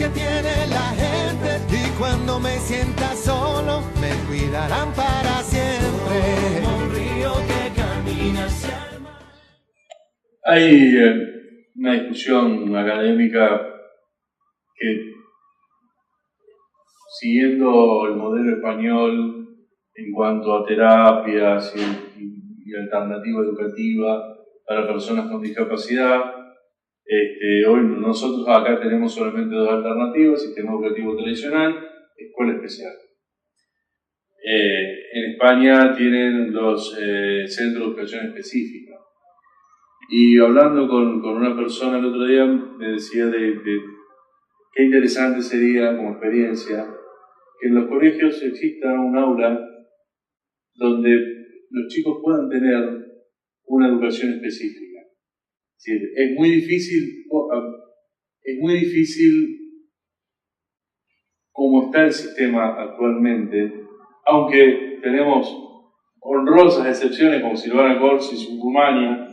que tiene la gente, y cuando me sienta solo, me cuidarán para siempre. Como un río que camina hacia el mar. Hay una discusión académica que, siguiendo el modelo español en cuanto a terapias y alternativa educativa para personas con discapacidad, hoy nosotros acá tenemos solamente dos alternativas: sistema educativo tradicional, escuela especial. En España tienen los centros de educación específica. Y hablando con una persona el otro día, me decía de qué interesante sería como experiencia que en los colegios exista un aula donde los chicos puedan tener una educación específica. Es decir, es muy difícil como está el sistema actualmente, aunque tenemos honrosas excepciones como Silvana Corsi, Rumania.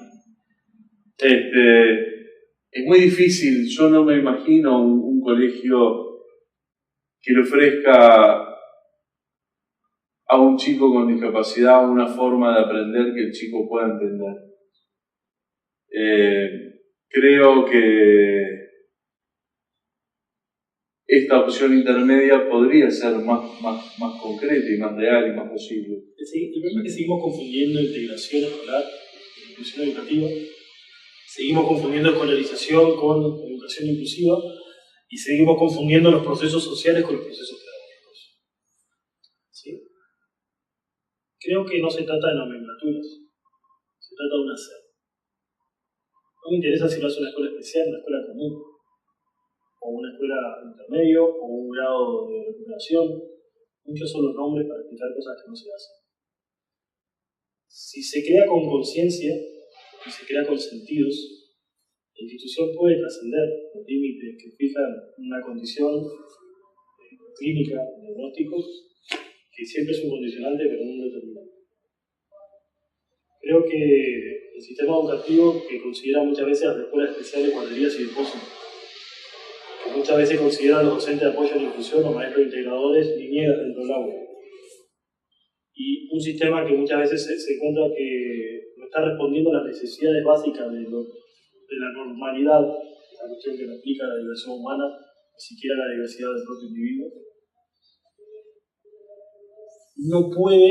Es muy difícil, yo no me imagino un colegio que le ofrezca a un chico con discapacidad una forma de aprender que el chico pueda entender. Creo que esta opción intermedia podría ser más concreta y más real y más posible. Sí, el problema es que seguimos confundiendo integración escolar, inclusión educativa, seguimos confundiendo escolarización con educación inclusiva y seguimos confundiendo los procesos sociales con los procesos pedagógicos. ¿Sí? Creo que no se trata de nomenclaturas, se trata de un hacer. No me interesa si lo hace una escuela especial, una escuela común, o una escuela intermedio, o un grado de recuperación. Muchos son los nombres para explicar cosas que no se hacen. Si se crea con conciencia y se crea con sentidos, la institución puede trascender los límites que fijan una condición clínica, diagnóstico, que siempre es un condicionante, pero no un determinante. Creo que el sistema educativo, que considera muchas veces las escuelas especiales guarderías y depósitos, que muchas veces considera a los docentes de apoyo a la inclusión o maestros integradores niñeras dentro del aula, y un sistema que muchas veces se encuentra que no está respondiendo a las necesidades básicas de la normalidad, la cuestión que no implica la diversidad humana, ni siquiera la diversidad del propio individuo, no puede,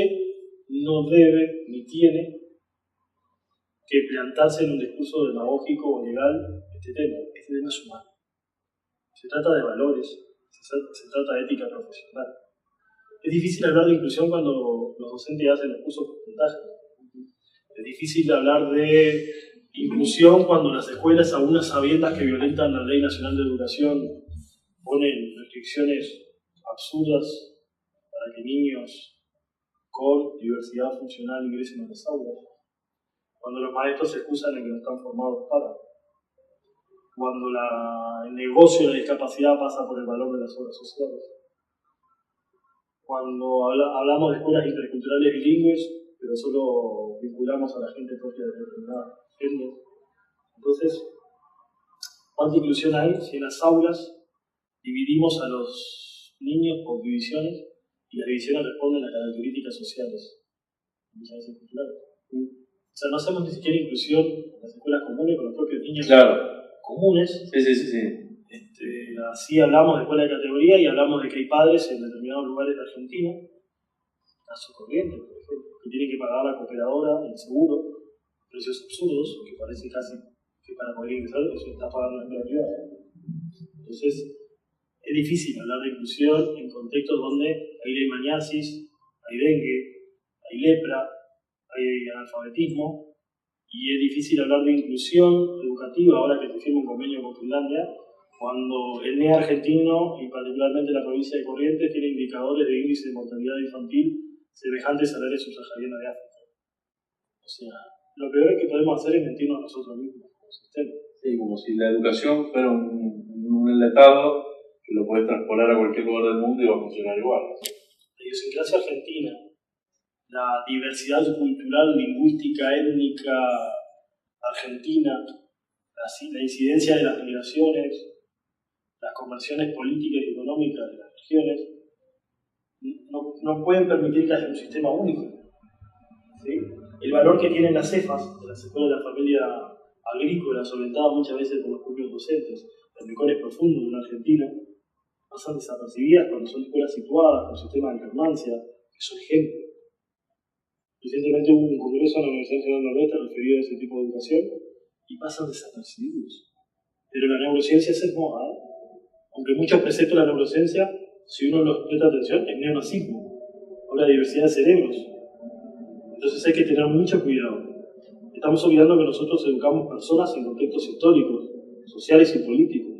no debe, ni tiene que plantarse en un discurso demagógico o legal este tema. Este tema es humano. Se trata de valores, se trata de ética profesional. Es difícil hablar de inclusión cuando los docentes hacen los cursos por puntaje. Es difícil hablar de inclusión cuando las escuelas, aún a sabiendas que violentan la Ley Nacional de Educación, ponen restricciones absurdas para que niños con diversidad funcional ingresen a las aulas. Cuando los maestros se excusan de que no están formados para. Cuando el negocio de la discapacidad pasa por el valor de las obras sociales. Cuando hablamos de escuelas interculturales bilingües, pero solo vinculamos a la gente propia de determinada género. Entonces, ¿cuánta inclusión hay si en las aulas dividimos a los niños por divisiones y las divisiones responden a características sociales, muchas veces culturales? O sea, no hacemos ni siquiera inclusión en las escuelas comunes con los propios niños comunes. Sí. Así hablamos de escuela de categoría y hablamos de que hay padres en determinados lugares de Argentina, caso corriente, por ejemplo, que tienen que pagar la cooperadora, el seguro, precios absurdos, que parece casi que para poder ingresar eso está pagando la escuela privada. Entonces, es difícil hablar de inclusión en contextos donde hay leishmaniasis, hay dengue, hay lepra, hay analfabetismo, y es difícil hablar de inclusión educativa ahora que se firma un convenio con Finlandia, cuando el NEA argentino, y particularmente la provincia de Corrientes, tiene indicadores de índice de mortalidad infantil semejantes al área subsahariana de África. O sea, lo peor que podemos hacer es mentirnos a nosotros mismos como sistema. Sí, como si la educación fuera un enlatado que lo puedes traspolar a cualquier lugar del mundo y va a funcionar igual. La idiosincrasia argentina, la diversidad cultural, lingüística, étnica argentina, la incidencia de las migraciones, las conversiones políticas y económicas de las regiones no pueden permitir que haya un sistema único. ¿Sí? El valor que tienen las CEFAS, de las escuelas de la familia agrícola, solventadas muchas veces por los propios docentes, los rincones profundos de una Argentina, pasan desapercibidas cuando son escuelas situadas con sistemas de alternancia, que son ejemplos. Recientemente hubo un congreso en la Universidad Nacional del Nordeste referido a ese tipo de educación y pasan desapercibidos. Pero la neurociencia es hermosa, ¿eh? Aunque muchos preceptos de la neurociencia, si uno los presta atención, es neonazismo, o la diversidad de cerebros. Entonces hay que tener mucho cuidado. Estamos olvidando que nosotros educamos personas en contextos históricos, sociales y políticos.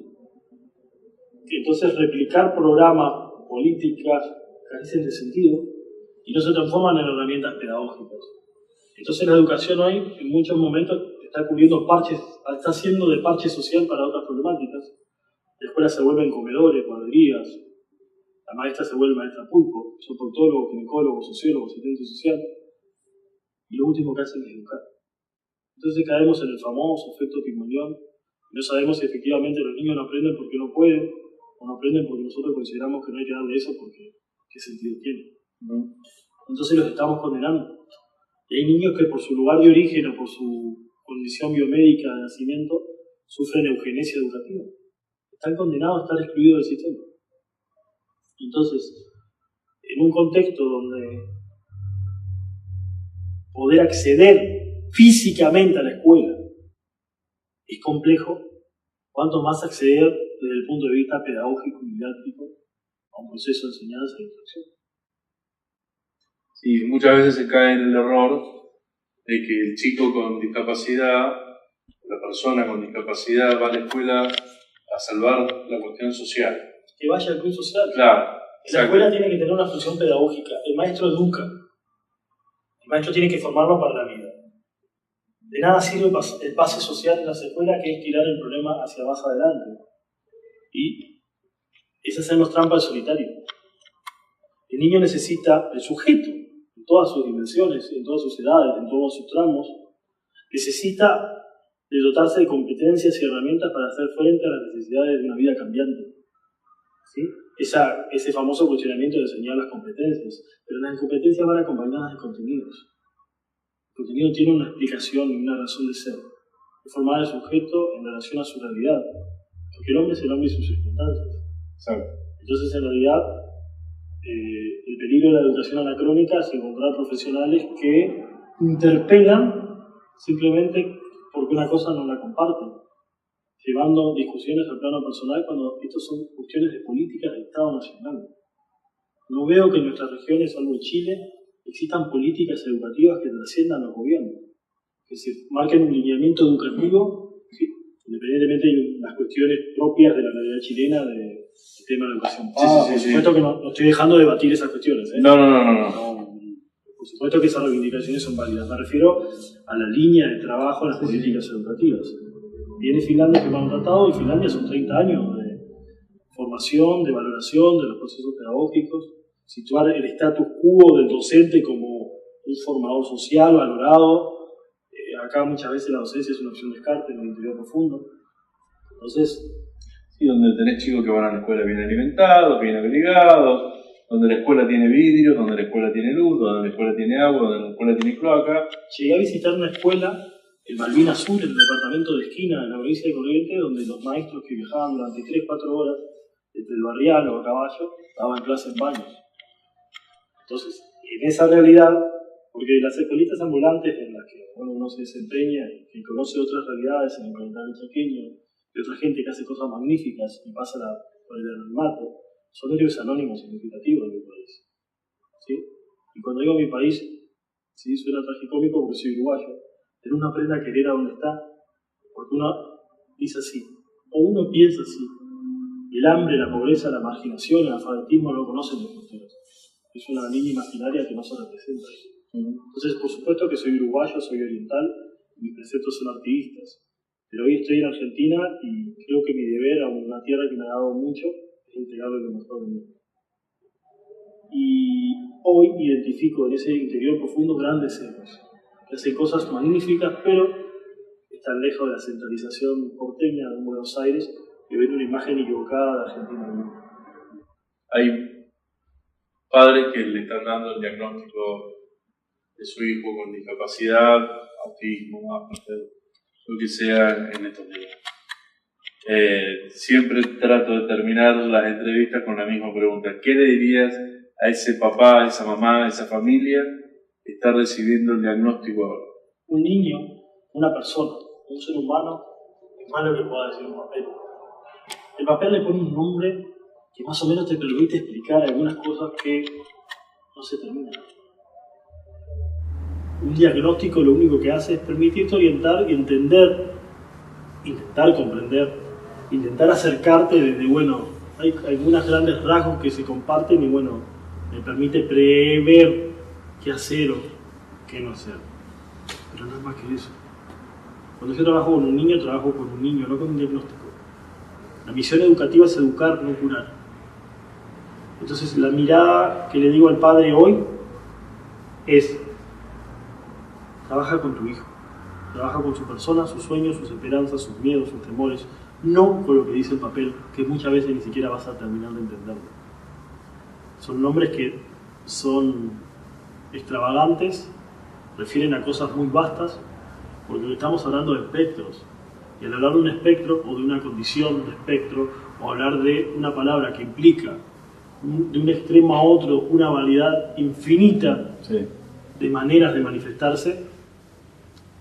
Entonces replicar programas, políticas, carecen de sentido y no se transforman en herramientas pedagógicas. Entonces la educación hoy, en muchos momentos, está cubriendo parches, está haciendo de parche social para otras problemáticas. Las escuelas se vuelven comedores, guarderías, la maestra se vuelve maestra pulpo, son proctólogos, ginecólogos, sociólogos, asistente social, y lo último que hacen es educar. Entonces caemos en el famoso efecto Pigmalión, y no sabemos si efectivamente los niños no aprenden porque no pueden, o no aprenden porque nosotros consideramos que no hay que darle eso porque ¿qué sentido tiene? Entonces los estamos condenando. Y hay niños que por su lugar de origen o por su condición biomédica de nacimiento sufren eugenesia educativa. Están condenados a estar excluidos del sistema. Entonces, en un contexto donde poder acceder físicamente a la escuela es complejo, cuanto más acceder desde el punto de vista pedagógico y didáctico a un proceso de enseñanza y instrucción. Sí, muchas veces se cae en el error de que el chico con discapacidad, la persona con discapacidad va a la escuela a salvar la cuestión social. Que vaya al club social. Claro. La escuela tiene que tener una función pedagógica. El maestro educa. El maestro tiene que formarlo para la vida. De nada sirve el pase social en las escuelas, que es tirar el problema hacia más adelante. Y es hacernos trampa al solitario. El niño necesita, el sujeto, en todas sus dimensiones, en todas sus edades, en todos sus tramos, necesita de dotarse de competencias y herramientas para hacer frente a las necesidades de una vida cambiante. ¿Sí? Ese famoso cuestionamiento de enseñar las competencias. Pero las competencias van acompañadas de contenidos. El contenido tiene una explicación y una razón de ser. De formar al sujeto en relación a su realidad. Porque el hombre es el hombre y sus circunstancias. Exacto. Entonces, en realidad, el peligro de la educación anacrónica es encontrar profesionales que interpelan simplemente porque una cosa no la comparten, llevando discusiones al plano personal cuando estos son cuestiones de políticas del Estado Nacional. No veo que en nuestras regiones, salvo en Chile, existan políticas educativas que trasciendan los gobiernos, que se marquen un lineamiento educativo, ¿sí? Independientemente de las cuestiones propias de la realidad chilena del tema de la educación. Por supuesto que no estoy dejando de debatir esas cuestiones. No. Por supuesto que esas reivindicaciones son válidas. Me refiero a la línea de trabajo de las políticas educativas. Viene Finlandia firmando un tratado y Finlandia son 30 años de formación, de valoración de los procesos pedagógicos, situar el status quo del docente como un formador social valorado. Acá muchas veces la docencia es una opción de descarte en el interior profundo. Entonces, sí, donde tenés chicos que van a la escuela bien alimentados, bien abrigados, donde la escuela tiene vidrios, donde la escuela tiene luz, donde la escuela tiene agua, donde la escuela tiene cloaca. Llegué a visitar una escuela, el Malvinas Sur, en el departamento de Esquina, en la provincia de Corrientes, donde los maestros que viajaban durante 3-4 horas desde el barrial o a caballo daban clases en baños. Entonces, en esa realidad, porque las escuelitas ambulantes en las que uno se desempeña y que conoce otras realidades en el calendario chaqueño, de otra gente que hace cosas magníficas y pasa por el anonimato, son héroes anónimos significativos de mi país. ¿Sí? Y cuando digo mi país, sí, suena tragicómico porque soy uruguayo, pero uno aprende a querer a donde está, porque uno dice así, o uno piensa así. El hambre, la pobreza, la marginación, el alfabetismo no conocen de fronteras. Es una línea imaginaria que no se representa ahí. Entonces, por supuesto que soy uruguayo, soy oriental, mis preceptos son artiguistas. Pero hoy estoy en Argentina y creo que mi deber a una tierra que me ha dado mucho es entregarle lo mejor de mí. Y hoy identifico en ese interior profundo grandes héroes, que hacen cosas magníficas, pero están lejos de la centralización porteña de Buenos Aires, que ven una imagen equivocada de Argentina. Hay padres que le están dando el diagnóstico de su hijo con discapacidad, autismo, lo que sea en estos días. Siempre trato de terminar las entrevistas con la misma pregunta. ¿Qué le dirías a ese papá, a esa mamá, a esa familia que está recibiendo el diagnóstico ahora? Un niño, una persona, un ser humano, es más lo que pueda decir un papel. El papel le pone un nombre que más o menos te permite explicar algunas cosas que no se terminan. Un diagnóstico lo único que hace es permitirte orientar y entender, intentar comprender, intentar acercarte desde, bueno, hay algunos grandes rasgos que se comparten y bueno, me permite prever qué hacer o qué no hacer. Pero no es más que eso. Cuando yo trabajo con un niño, trabajo con un niño, no con un diagnóstico. La misión educativa es educar, no curar. Entonces la mirada que le digo al padre hoy es: trabaja con tu hijo, trabaja con su persona, sus sueños, sus esperanzas, sus miedos, sus temores, no con lo que dice el papel, que muchas veces ni siquiera vas a terminar de entenderlo. Son nombres que son extravagantes, refieren a cosas muy vastas, porque estamos hablando de espectros. Y al hablar de un espectro o de una condición de espectro, o hablar de una palabra que implica de un extremo a otro una variedad infinita de maneras de manifestarse,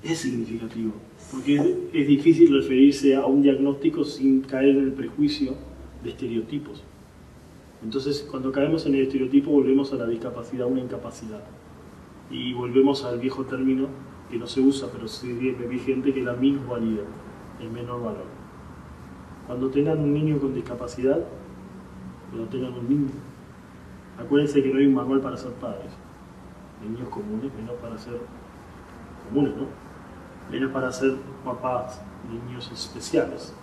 es significativo. Porque es difícil referirse a un diagnóstico sin caer en el prejuicio de estereotipos. Entonces, cuando caemos en el estereotipo, volvemos a la discapacidad, una incapacidad. Y volvemos al viejo término que no se usa, pero sigue vigente, que es la minusvalía, el menor valor. Cuando tengan un niño con discapacidad, cuando tengan un niño, acuérdense que no hay un manual para ser padres. Niños comunes, menos para ser comunes, ¿no? Menos para ser papás, niños especiales.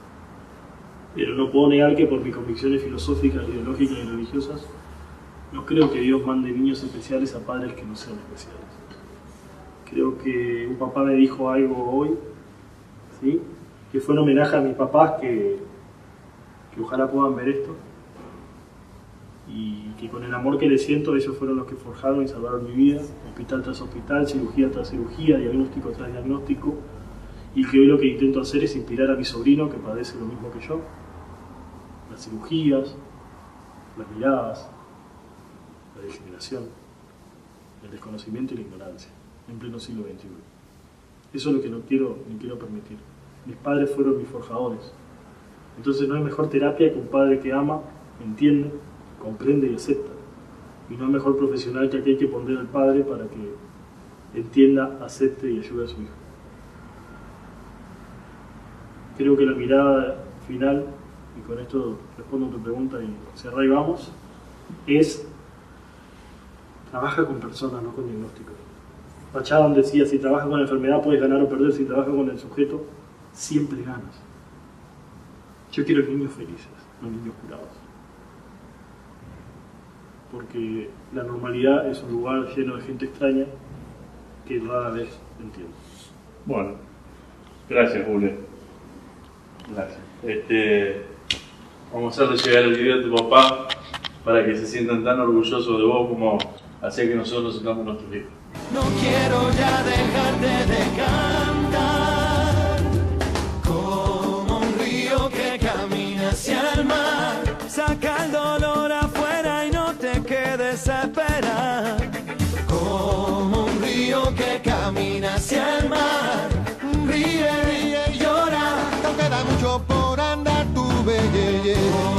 Pero no puedo negar que por mis convicciones filosóficas, ideológicas y religiosas, no creo que Dios mande niños especiales a padres que no sean especiales. Creo que un papá me dijo algo hoy, ¿sí?, que fue en homenaje a mis papás que ojalá puedan ver esto, y que con el amor que les siento, ellos fueron los que forjaron y salvaron mi vida, hospital tras hospital, cirugía tras cirugía, diagnóstico tras diagnóstico, y que hoy lo que intento hacer es inspirar a mi sobrino, que padece lo mismo que yo, las cirugías, las miradas, la discriminación, el desconocimiento y la ignorancia, en pleno siglo XXI. Eso es lo que no quiero ni quiero permitir. Mis padres fueron mis forjadores. Entonces no hay mejor terapia que un padre que ama, entiende, comprende y acepta. Y no hay mejor profesional que aquel que pondera al padre para que entienda, acepte y ayude a su hijo. Creo que la mirada final, y con esto respondo a tu pregunta y cerrar y vamos, es: trabaja con personas, no con diagnósticos. Pachadam decía: si trabajas con la enfermedad puedes ganar o perder, si trabajas con el sujeto siempre ganas. Yo quiero niños felices, no niños curados. Porque la normalidad es un lugar lleno de gente extraña que rara vez entiendo. Bueno, gracias, Julio. Gracias. Vamos a hacerle llegar el video a tu papá para que se sientan tan orgullosos de vos como hacía que nosotros sentamos nuestros hijos. No quiero ya dejarte de cantar, como un río que camina hacia el mar. Saca el dolor afuera y no te quedes a esperar, como un río que camina hacia el mar. Ríe, ríe y llora, no queda mucho por andar, tu belleza.